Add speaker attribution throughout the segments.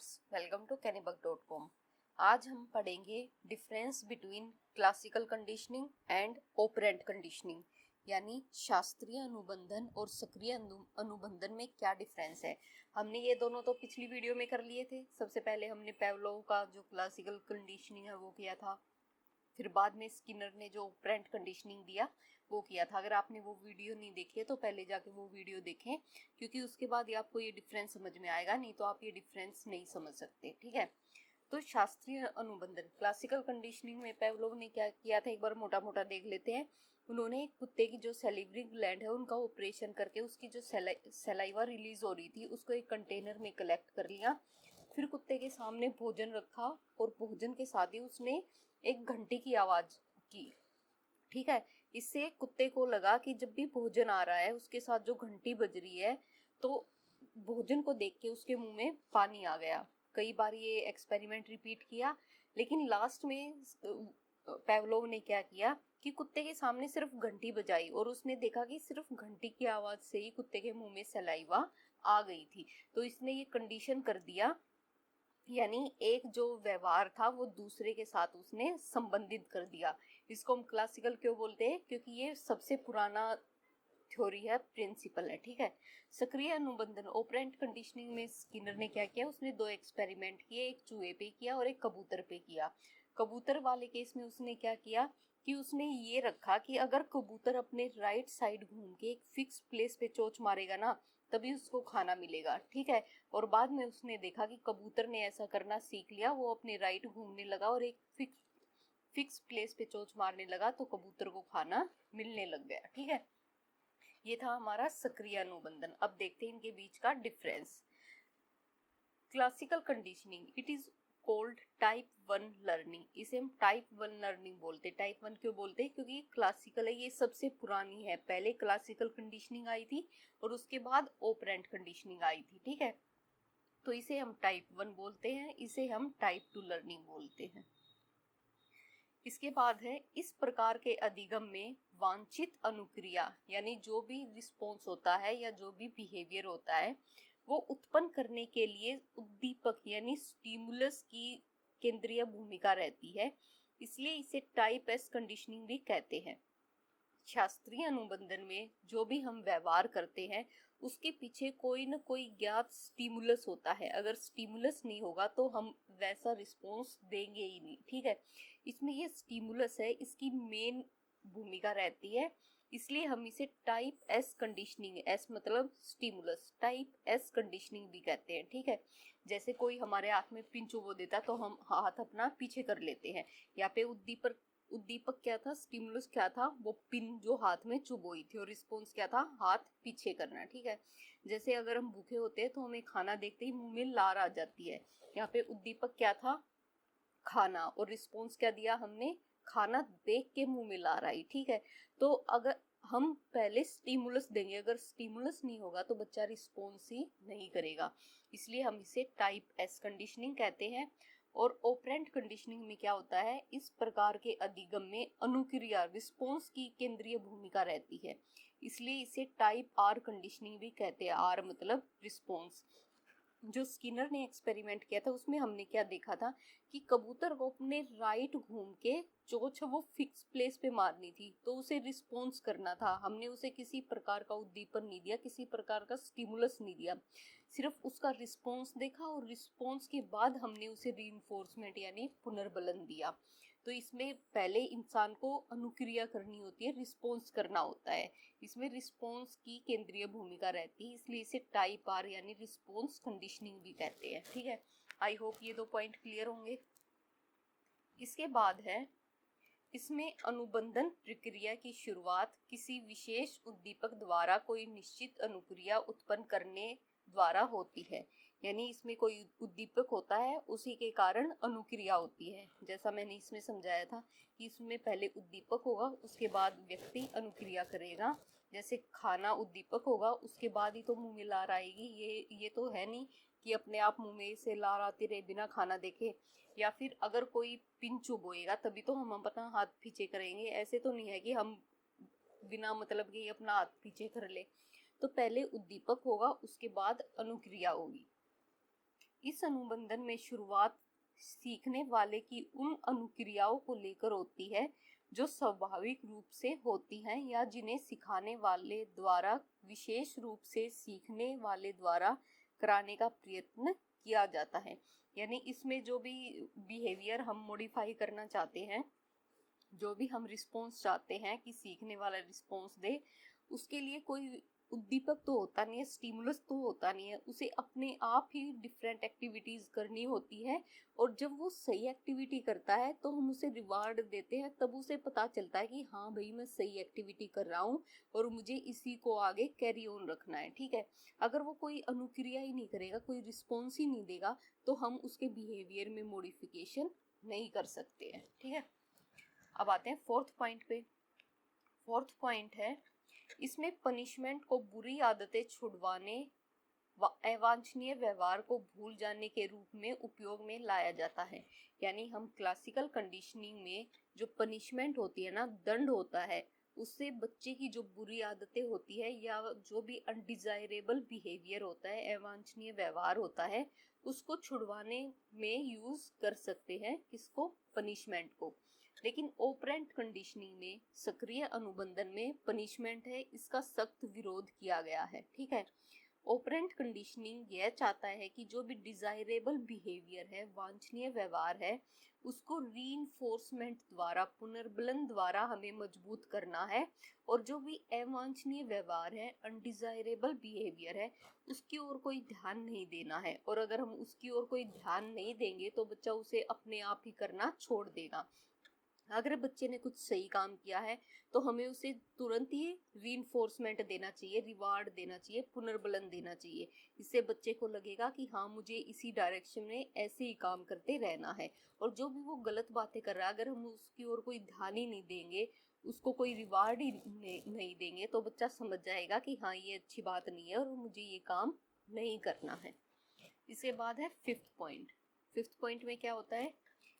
Speaker 1: Viewers, welcome to कैनीबग.com। आज हम पढ़ेंगे difference between classical conditioning and operant conditioning, यानी शास्त्रीय अनुबंधन और सक्रिय अनुबंधन में क्या डिफरेंस है। हमने ये दोनों तो पिछली वीडियो में कर लिए थे। सबसे पहले हमने पेवलोव का जो क्लासिकल कंडीशनिंग है वो किया था, फिर बाद में स्किनर ने जो ऑपरेंट कंडीशनिंग दिया वो किया था। अगर आपने वो वीडियो नहीं देखी है तो पहले जाके वो वीडियो देखें, क्योंकि उसके बाद ही आपको ये डिफरेंस समझ में आएगा, नहीं तो आप ये डिफरेंस नहीं समझ सकते। ठीक है, तो शास्त्रीय अनुबंधन क्लासिकल कंडीशनिंग में पेवलोव ने क्या किया था, एक बार मोटा मोटा देख लेते हैं। उन्होंने कुत्ते की जो सैलिवरी ग्लैंड है उनका ऑपरेशन करके उसकी जो सलाइवा रिलीज हो रही थी उसको एक कंटेनर में कलेक्ट कर लिया। फिर कुत्ते के सामने भोजन रखा और भोजन के साथ ही उसने एक घंटी की आवाज की। ठीक है, इससे कुत्ते को लगा कि जब भी भोजन आ रहा है उसके साथ जो घंटी बज रही है तो भोजन को देख के उसके मुंह में पानी आ गया। कई बार ये एक्सपेरिमेंट रिपीट किया, लेकिन लास्ट में पेवलोव ने क्या किया कि कुत्ते के सामने सिर्फ घंटी बजाई और उसने देखा कि सिर्फ घंटी की आवाज से ही कुत्ते के मुंह में सलाइवा आ गई थी। तो इसने ये कंडीशन कर दिया, यानी एक जो व्यवहार था वो दूसरे के साथ उसने संबंधित कर दिया। इसको हम क्लासिकल क्यों बोलते हैं, क्योंकि ये सबसे पुराना थ्योरी है, प्रिंसिपल है। ठीक है, सक्रिय अनुबंधन ऑपरेंट कंडीशनिंग में स्किनर ने क्या किया, उसने दो एक्सपेरिमेंट किए, एक चूहे पे किया और एक कबूतर पे किया। कबूतर वाले केस में उसने क्या किया कि उसने ये रखा कि अगर कबूतर अपने राइट साइड घूम के एक फिक्स प्लेस पे चोंच मारेगा ना तभी उसको खाना मिलेगा। ठीक है, और बाद में उसने देखा कि कबूतर ने ऐसा करना सीख लिया, वो अपने राइट घूमने लगा और एक फिक्स प्लेस पे चोंच मारने लगा तो कबूतर को खाना मिलने लग गया। ठीक है, ये था हमारा सक्रिय अनुबंधन। अब देखते हैं इनके बीच का difference. Classical conditioning it is cold type 1 learning, इसे हम टाइप 1 लर्निंग बोलते। टाइप 1 क्यों बोलते हैं, क्योंकि क्लासिकल है, ये सबसे पुरानी है। पहले क्लासिकल कंडीशनिंग आई थी और उसके बाद ऑपरेंट कंडीशनिंग आई थी। ठीक है, तो इसे हम टाइप 1 बोलते हैं, इसे हम टाइप 2 लर्निंग बोलते हैं। इसके बाद है, इस प्रकार के अधिगम में वांछित अनुक्रिया, यानी जो भी रिस्पॉन्स होता है या जो भी बिहेवियर होता है वो उत्पन्न करने के लिए उद्दीपक यानी स्टिमुलस की केंद्रीय भूमिका रहती है, इसलिए इसे टाइप एस कंडीशनिंग भी कहते हैं। शास्त्रीय अनुबंधन में जो भी हम व्यवहार करते हैं उसके पीछे कोई न कोई ज्ञात स्टिमुलस होता है। अगर स्टिमुलस नहीं होगा तो हम वैसा रिस्पॉन्स देंगे ही नहीं। ठीक है, इसमें ये स्टिमुलस है, इसकी मेन भूमिका रहती है, इसलिए हम इसे टाइप एस कंडीशनिंग, एस मतलब स्टिमुलस, टाइप एस कंडीशनिंग भी कहते हैं। ठीक है, जैसे कोई हमारे हाथ में पिन चुभो देता तो हम हाथ अपना पीछे कर लेते हैं। यहाँ पे उद्दीपक क्या था, स्टिमुलस क्या था, वो पिन जो हाथ में चुभोई थी, और रिस्पॉन्स क्या था, हाथ पीछे करना। ठीक है, जैसे अगर हम भूखे होते हैं तो हमें खाना देखते ही मुंह में लार आ जाती है। यहाँ पे उद्दीपक क्या था, खाना, और रिस्पॉन्स क्या दिया हमने, खाना देख के मुंह में लार आई। ठीक है, तो अगर हम पहले स्टिमुलस देंगे, अगर स्टिमुलस नहीं होगा तो बच्चा रिस्पॉन्स ही नहीं करेगा, इसलिए हम इसे टाइप एस कंडीशनिंग कहते हैं। और ऑपरेंट कंडीशनिंग में क्या होता है, इस प्रकार के अधिगम में अनुक्रिया रिस्पॉन्स की केंद्रीय भूमिका रहती है, इसलिए इसे टाइप आर कंडीशनिंग भी कहते हैं। आर मतलब रिस्पॉन्स। जो स्किनर ने एक्सपेरिमेंट किया था उसमें हमने क्या देखा था कि कबूतर को अपने राइट घूम के चोंच वो फिक्स प्लेस पे मारनी थी, तो उसे रिस्पॉन्स करना था। हमने उसे किसी प्रकार का उद्दीपन नहीं दिया, किसी प्रकार का स्टिमुलस नहीं दिया, सिर्फ उसका रिस्पॉन्स देखा और रिस्पॉन्स के बाद हमने उसे रीइंफोर्समेंट यानी पुनर्बलन दिया। तो इसमें पहले इंसान को अनुक्रिया करनी होती है, रिस्पॉन्स करना होता है, इसमें रिस्पॉन्स की केंद्रीय भूमिका रहती है, इसलिए इसे टाइप आर यानी रिस्पॉन्स कंडीशनिंग भी कहते हैं। ठीक है, आई होप ये दो पॉइंट क्लियर होंगे। इसके बाद है, इसमें अनुबंधन प्रक्रिया की शुरुआत किसी विशेष उद्दीपक द्वारा कोई निश्चित अनुक्रिया उत्पन्न करने द्वारा होती है, यानी इसमें कोई उद्दीपक होता है उसी के कारण अनुक्रिया होती है। जैसा मैंने इसमें समझाया था कि इसमें पहले उद्दीपक होगा उसके बाद व्यक्ति अनुक्रिया करेगा। जैसे खाना उद्दीपक होगा उसके बाद ही तो मुंह में लार आएगी, ये तो है नहीं कि अपने आप मुंह में से लार आती रहे बिना खाना देखे। या फिर अगर कोई पिन चुभोएगा तभी तो हम अपना हाथ पीछे करेंगे, ऐसे तो नहीं है कि हम बिना मतलब के अपना हाथ पीछे कर ले। तो पहले उद्दीपक होगा उसके बाद अनुक्रिया होगी। इस अनुबंधन में शुरुआत सीखने वाले की उन अनुक्रियाओं को लेकर होती है जो स्वाभाविक रूप से होती हैं या जिन्हें सिखाने वाले द्वारा विशेष रूप से सीखने वाले द्वारा कराने का प्रयत्न किया जाता है। यानी इसमें जो भी बिहेवियर हम मॉडिफाई करना चाहते हैं, जो भी हम रिस्पॉन्स चाहते हैं कि सीखने वाला रिस्पॉन्स दे, उसके लिए कोई उद्दीपक तो होता नहीं है, स्टिमुलस तो होता नहीं है, उसे अपने आप ही डिफरेंट एक्टिविटीज करनी होती है। और जब वो सही एक्टिविटी करता है तो हम उसे रिवार्ड देते हैं, तब उसे पता चलता है कि हाँ भाई मैं सही एक्टिविटी कर रहा हूँ और मुझे इसी को आगे कैरी ऑन रखना है। ठीक है, अगर वो कोई अनुक्रिया ही नहीं करेगा, कोई रिस्पॉन्स ही नहीं देगा, तो हम उसके बिहेवियर में मॉडिफिकेशन नहीं कर सकते हैं। ठीक है, अब आते हैं फोर्थ पॉइंट पे। फोर्थ पॉइंट है, इसमें पनिशमेंट को बुरी आदतें छुड़वाने व अवांछनीय व्यवहार को भूल जाने के रूप में उपयोग में लाया जाता है। यानी हम क्लासिकल कंडीशनिंग में जो पनिशमेंट होती है ना, दंड होता है, उससे बच्चे की जो बुरी आदतें होती है या जो भी अनडिजायरेबल बिहेवियर होता है, अवांछनीय व्यवहार होता है, उसको छुड़वाने में यूज कर सकते हैं। किसको? पनिशमेंट को। लेकिन ऑपरेंट कंडीशनिंग में, सक्रिय अनुबंधन में पनिशमेंट है, इसका सख्त विरोध किया गया है। ठीक है, ऑपरेंट कंडीशनिंग यह चाहता है कि जो भी डिजायरेबल बिहेवियर है, वांछनीय व्यवहार है, उसको रीइंफोर्समेंट द्वारा, पुनर्बलन द्वारा हमें मजबूत करना है। और जो भी अवांछनीय व्यवहार है, अनडिजायरेबल बिहेवियर है, उसकी ओर कोई ध्यान नहीं देना है। और अगर हम उसकी ओर कोई ध्यान नहीं देंगे तो बच्चा उसे अपने आप ही करना छोड़ देगा। अगर बच्चे ने कुछ सही काम किया है तो हमें उसे तुरंत ही रीइंफोर्समेंट देना चाहिए, रिवार्ड देना चाहिए, पुनर्बलन देना चाहिए। इससे बच्चे को लगेगा कि हाँ, मुझे इसी डायरेक्शन में ऐसे ही काम करते रहना है। और जो भी वो गलत बातें कर रहा है, अगर हम उसकी ओर कोई ध्यान ही नहीं देंगे, उसको कोई रिवार्ड ही नहीं देंगे, तो बच्चा समझ जाएगा कि हाँ, ये अच्छी बात नहीं है और मुझे ये काम नहीं करना है। इसके बाद है फिफ्थ पॉइंट। फिफ्थ पॉइंट में क्या होता है,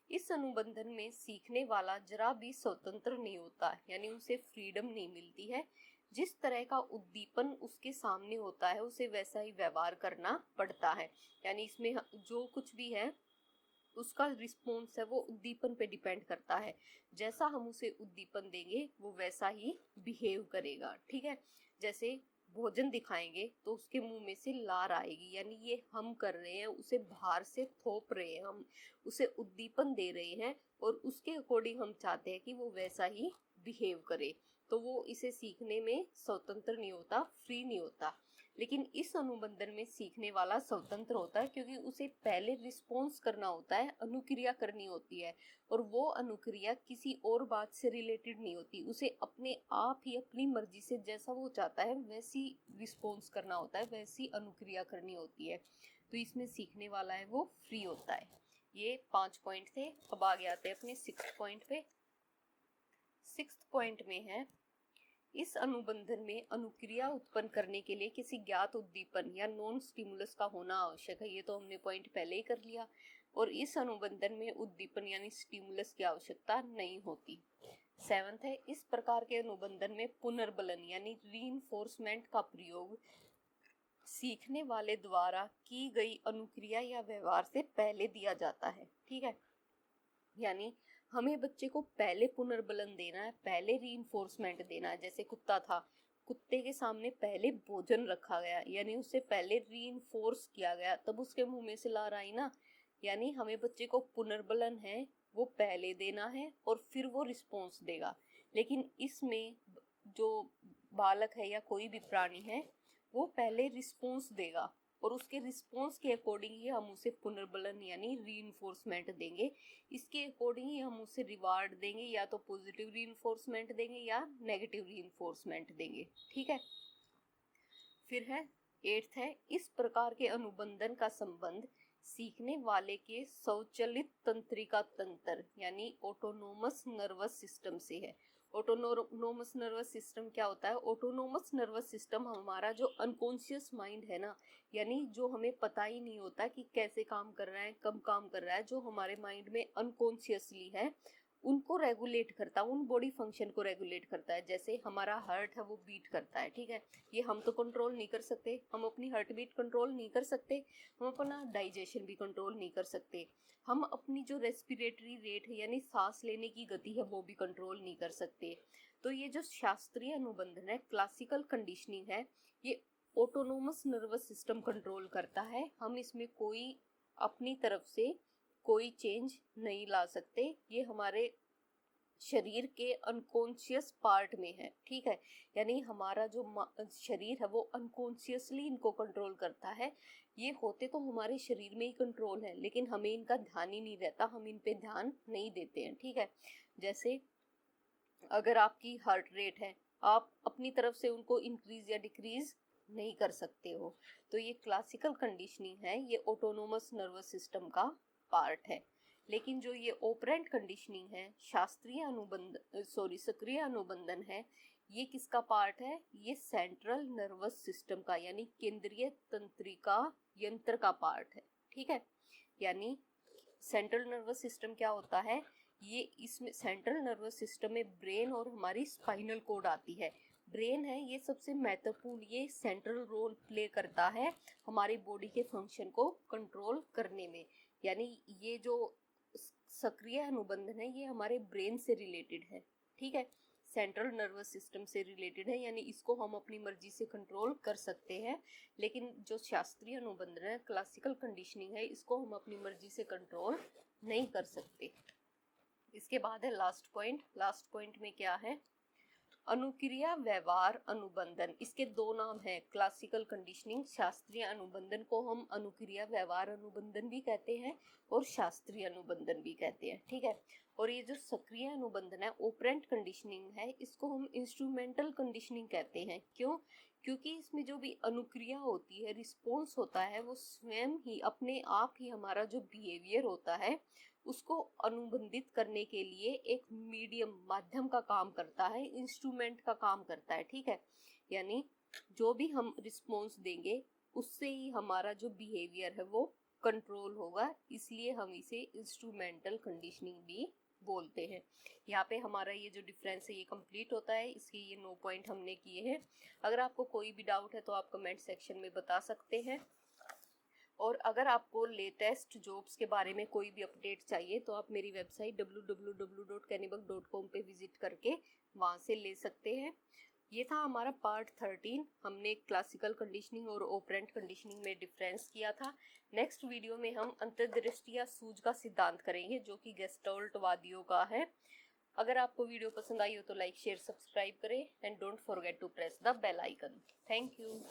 Speaker 1: इस अनुबंधन में सीखने वाला जरा भी स्वतंत्र नहीं होता, यानी उसे फ्रीडम नहीं मिलती है। जिस तरह का उद्दीपन उसके सामने होता है उसे वैसा ही व्यवहार करना पड़ता है। यानी इसमें जो कुछ भी है उसका रिस्पॉन्स है वो उद्दीपन पे डिपेंड करता है। जैसा हम उसे उद्दीपन देंगे वो वैसा ही बिहेव करेगा। ठीक है, जैसे भोजन दिखाएंगे तो उसके मुंह में से लार आएगी, यानी ये हम कर रहे हैं, उसे बाहर से थोप रहे हैं, हम उसे उद्दीपन दे रहे हैं और उसके अकॉर्डिंग हम चाहते हैं कि वो वैसा ही बिहेव करे। तो वो इसे सीखने में स्वतंत्र नहीं होता, फ्री नहीं होता। लेकिन इस अनुबंधन में सीखने वाला स्वतंत्र होता है, क्योंकि उसे पहले रिस्पॉन्स करना होता है, अनुक्रिया करनी होती है। और वो अनुक्रिया किसी और बात से रिलेटेड नहीं होती, उसे अपने आप ही अपनी मर्जी से जैसा वो चाहता है वैसी रिस्पॉन्स करना होता है, वैसी अनुक्रिया करनी होती है। तो इसमें सीखने वाला है वो फ्री होता है। ये 5 पॉइंट थे। अब आगे आते हैं अपने 6th पॉइंट पे। 6th पॉइंट में है, इस अनुबंधन में अनुक्रिया उत्पन्न करने के लिए किसी ज्ञात उद्दीपन या नॉन स्टिमुलस का होना आवश्यक है। ये तो हमने पॉइंट पहले ही कर लिया। और इस अनुबंधन में उद्दीपन यानी स्टिमुलस की आवश्यकता नहीं होती। 7th है, इस प्रकार के अनुबंधन में पुनर्बलन यानी रीइंफोर्समेंट का प्रयोग सीखने वाले द्वारा की गई अनुक्रिया या व्यवहार से पहले दिया जाता है। ठीक है, यानी हमें बच्चे को पहले पुनर्बलन देना है, पहले रीइंफोर्समेंट देना है। जैसे कुत्ता था, कुत्ते के सामने पहले भोजन रखा गया, यानी उसे पहले रीइंफोर्स किया गया, तब उसके मुंह में से लार आई ना। यानी हमें बच्चे को पुनर्बलन है वो पहले देना है और फिर वो रिस्पॉन्स देगा। लेकिन इसमें जो बालक है या कोई भी प्राणी है वो पहले रिस्पॉन्स देगा और उसके रिस्पॉन्स के अकॉर्डिंग ही हम उसे पुनर्बलन यानी रीइंफोर्समेंट देंगे। इसके अकॉर्डिंग ही हम उसे रिवार्ड देंगे, या तो पॉजिटिव रीइंफोर्समेंट देंगे या नेगेटिव रीइंफोर्समेंट देंगे। ठीक है, फिर है 8th है, इस प्रकार के अनुबंधन का संबंध सीखने वाले के स्वचालित तंत्रिका तंत्र यानी ऑटोनोमस नर्वस सिस्टम से है। ऑटोनोमस नर्वस सिस्टम क्या होता है? ऑटोनोमस नर्वस सिस्टम हमारा जो अनकॉन्शियस माइंड है ना, यानी जो हमें पता ही नहीं होता कि कैसे काम कर रहा है, कब काम कर रहा है, जो हमारे माइंड में अनकॉन्शियसली है, उनको रेगुलेट करता है, उन बॉडी फंक्शन को रेगुलेट करता है। जैसे हमारा हार्ट है वो बीट करता है, ठीक है, ये हम तो कंट्रोल नहीं कर सकते, हम अपनी हार्ट बीट कंट्रोल नहीं कर सकते, हम अपना डाइजेशन भी कंट्रोल नहीं कर सकते, हम अपनी जो रेस्पिरेटरी रेट है यानी सांस लेने की गति है वो भी कंट्रोल नहीं कर सकते। तो ये जो शास्त्रीय अनुबंधन है, क्लासिकल कंडीशनिंग है, ये ऑटोनोमस नर्वस सिस्टम कंट्रोल करता है। हम इसमें कोई अपनी तरफ से कोई चेंज नहीं ला सकते, ये हमारे शरीर के अनकॉन्शियस पार्ट में है, ठीक है, यानी हमारा जो शरीर है वो अनकॉन्शियसली इनको कंट्रोल करता है। ये होते तो हमारे शरीर में ही कंट्रोल है, लेकिन हमें इनका ध्यान ही नहीं रहता, हम इन पे ध्यान नहीं देते हैं, ठीक है। जैसे अगर आपकी हार्ट रेट है, आप अपनी तरफ से उनको इंक्रीज या डिक्रीज नहीं कर सकते हो। तो ये क्लासिकल कंडीशनिंग है, ये ऑटोनोमस नर्वस सिस्टम का पार्ट है। लेकिन जो ये ऑपरेंट कंडीशनिंग है, शास्त्रीय सक्रिय अनुबंधन है, ये किसका पार्ट है? ये सेंट्रल नर्वस सिस्टम का यानी केंद्रीय तंत्रिका यंत्र का पार्ट है, ठीक है। यानी सेंट्रल नर्वस सिस्टम क्या होता है, ये इसमें सेंट्रल नर्वस सिस्टम में ब्रेन और हमारी स्पाइनल कोड आती है। ब्रेन है ये सबसे महत्वपूर्ण, ये सेंट्रल रोल प्ले करता है हमारी बॉडी के फंक्शन को कंट्रोल करने में। यानी ये जो सक्रिय अनुबंधन है ये हमारे ब्रेन से रिलेटेड है, ठीक है, सेंट्रल नर्वस सिस्टम से रिलेटेड है, यानी इसको हम अपनी मर्जी से कंट्रोल कर सकते हैं। लेकिन जो शास्त्रीय अनुबंधन है, क्लासिकल कंडीशनिंग है, इसको हम अपनी मर्जी से कंट्रोल नहीं कर सकते। इसके बाद है लास्ट पॉइंट। लास्ट पॉइंट में क्या है? अनुक्रिया व्यवहार अनुबंधन। इसके दो नाम हैं, क्लासिकल कंडीशनिंग, शास्त्रीय अनुबंधन को हम अनुक्रिया व्यवहार अनुबंधन भी कहते हैं और शास्त्रीय अनुबंधन भी कहते हैं, ठीक है। और ये जो सक्रिय अनुबंधन है, ऑपरेंट कंडीशनिंग है, इसको हम इंस्ट्रूमेंटल कंडीशनिंग कहते हैं। क्यों? क्योंकि इसमें जो भी अनुक्रिया होती है, रिस्पॉन्स होता है, वो स्वयं ही अपने आप ही हमारा जो बिहेवियर होता है उसको अनुबंधित करने के लिए एक मीडियम माध्यम का काम करता है, इंस्ट्रूमेंट का काम करता है, ठीक है। यानी जो भी हम रिस्पॉन्स देंगे उससे ही हमारा जो बिहेवियर है वो कंट्रोल होगा, इसलिए हम इसे इंस्ट्रूमेंटल कंडीशनिंग भी बोलते हैं। यहाँ पे हमारा ये जो डिफरेंस है ये कंप्लीट होता है, इसके ये 9 पॉइंट हमने किए हैं। अगर आपको कोई भी डाउट है तो आप कमेंट सेक्शन में बता सकते हैं। और अगर आपको लेटेस्ट जॉब्स के बारे में कोई भी अपडेट चाहिए तो आप मेरी वेबसाइट www.kenibug.com पे विजिट करके वहाँ से ले सकते हैं। ये था हमारा पार्ट 13। हमने क्लासिकल कंडीशनिंग और ऑपरेंट कंडीशनिंग में डिफरेंस किया था। नेक्स्ट वीडियो में हम अंतर्दृष्टि या सूझ का सिद्धांत करेंगे, जो कि गेस्टाल्ट वादियों का है। अगर आपको वीडियो पसंद आई हो तो लाइक शेयर सब्सक्राइब करें and don't forget to press the bell icon. Thank you.